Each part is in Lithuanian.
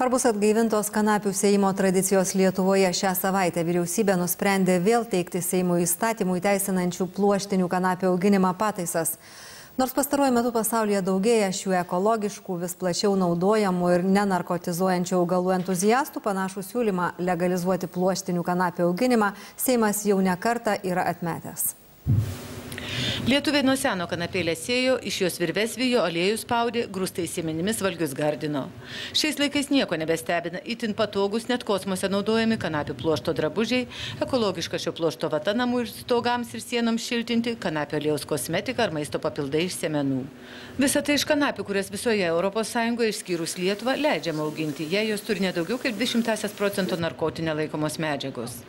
Ar bus atgaivintos kanapių sėjimo tradicijos Lietuvoje? Šią savaitę vyriausybė nusprendė vėl teikti Seimui įstatymų įteisinančių pluoštinių kanapių auginimą pataisas. Nors pastaruoju metu pasaulyje daugėja šių ekologiškų, vis plačiau naudojamų ir nenarkotizuojančių augalų entuziastų, panašų siūlymą legalizuoti pluoštinių kanapių auginimą Seimas jau ne kartą yra atmetęs. Lietuviai nuo seno kanapėlę sėjo, iš jos virves vijo, aliejų spaudė, grūstais siemenimis valgius gardino. Šiais laikais nieko nebestebina, itin patogus, net kosmose naudojami kanapių pluošto drabužiai, ekologiška šio pluošto vata namų ir stogams ir sienoms šiltinti, kanapių aliejaus kosmetika ar maisto papildai iš sėmenų. Visa tai iš kanapių, kurias visoje ES išskyrus Lietuvą leidžiama auginti, jei jos turi nedaugiau kaip 0,2% narkotinė laikomos medžiagos.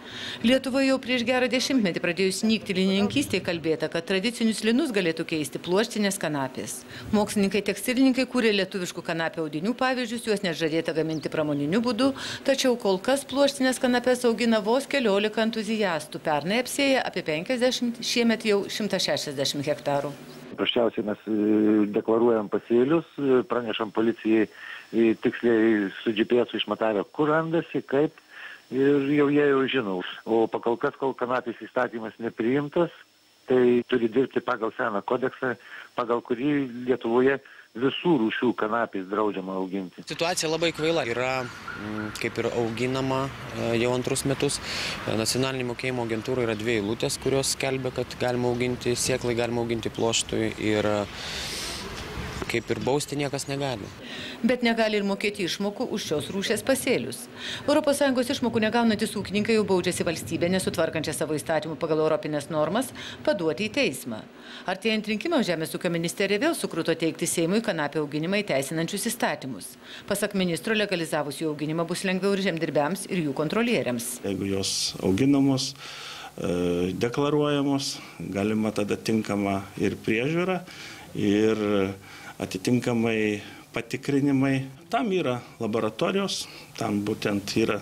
Lietuvoje jau prieš gerą dešimtmetį pradėjus nykti linininkystėje kalbėta, kad tradicinius linus galėtų keisti pluoštinės kanapės. Mokslininkai tekstilininkai kūrė lietuviškų kanapių audinių pavyzdžius, juos net žadėta gaminti pramoniniu būdu, tačiau kol kas pluoštinės kanapės augina vos 14 entuziastų. Pernai apsėję apie 50, šiemet jau 160 hektarų. Paprasčiausiai mes deklaruojam pasėlius, pranešam policijai tiksliai su GPS išmatavę, kur randasi, kaip, ir jau jie jau žino. O pakol kas, kol kanapės įstatymas nepriimtas, tai turi dirbti pagal seną kodeksą, pagal kurį Lietuvoje visų rūšių kanapės draudžiama auginti. Situacija labai kvaila. Yra kaip ir auginama jau antrus metus. Nacionalinė mokėjimo agentūra yra 2 eilutės, kurios skelbia, kad galima auginti sėklai, galima auginti pluoštui ir kaip ir bausti niekas negali. Bet negali ir mokėti išmokų už šios rūšies pasėlius. ES išmokų negaunantis ūkininkai jau baudžiasi valstybę, nesutvarkančią savo įstatymų pagal europinės normas, paduoti į teismą. Artėjant rinkimams Žemės ūkio ministerija vėl sukruto teikti Seimui kanapių auginimą įteisinančius įstatymus. Pasak ministro, legalizavus jų auginimą bus lengviau ir žemdirbiams, ir jų kontrolieriams. Jeigu jos auginamos, deklaruojamos, galima tada tinkama ir priežiūra, ir atitinkamai patikrinimai. Tam yra laboratorijos, tam būtent yra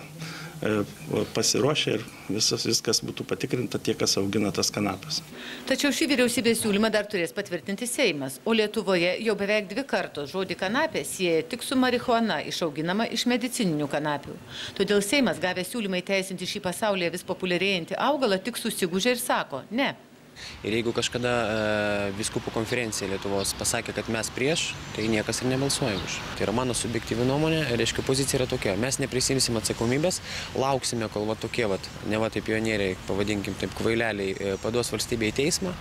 pasiruošę ir viskas būtų patikrinta tie, kas augina tas kanapes. Tačiau šį vyriausybės siūlymą dar turės patvirtinti Seimas, o Lietuvoje jau beveik 2 kartos žodį kanapė sieja tik su marihuana, išauginama iš medicininių kanapių. Todėl Seimas, gavęs siūlymą įteisinti šį pasaulyje vis populiarėjantį augalą, tik susigūžia ir sako – ne. Ir jeigu kažkada vyskupų konferencija Lietuvos pasakė, kad mes prieš, tai niekas ir nebalsuoja už. Tai yra mano subjektyvi nuomonė, reiškia pozicija yra tokia. Mes neprisimsim atsakomybės, lauksime, kol tokie, neva taip pionieriai, pavadinkim taip kvaileliai, paduos valstybę į teismą,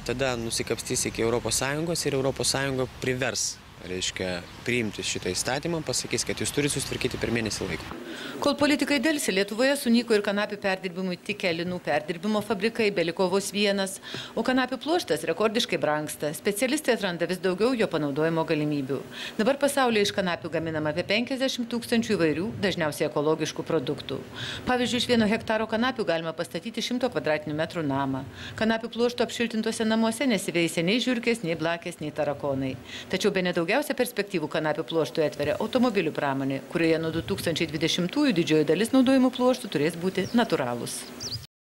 tada nusikapstys iki ES ir ES privers, reiškia, priimti šitą įstatymą, pasakys, kad jūs turite susitvarkyti per mėnesį laiko. Kol politikai dėlsi, Lietuvoje sunyko ir kanapių perdirbimui tikę linų perdirbimo fabrikai, beliko vos vienas, o kanapių pluoštas rekordiškai brangsta. Specialistai atranda vis daugiau jo panaudojimo galimybių. Dabar pasaulyje iš kanapių gaminama apie 50 000 įvairių, dažniausiai ekologiškų produktų. Pavyzdžiui, iš 1 hektaro kanapių galima pastatyti 100 m² namą. Kanapių pluošto apšiltintuose namuose nesiveisia nei žiurkės, nei blakės, nei tarakonai. Tačiau bene daugiausia perspektyvų kanapių pluoštui atveria automobilių pramonė, kurioje nuo 2020-ųjų didžioji dalis naudojimų pluoštų turės būti natūralūs.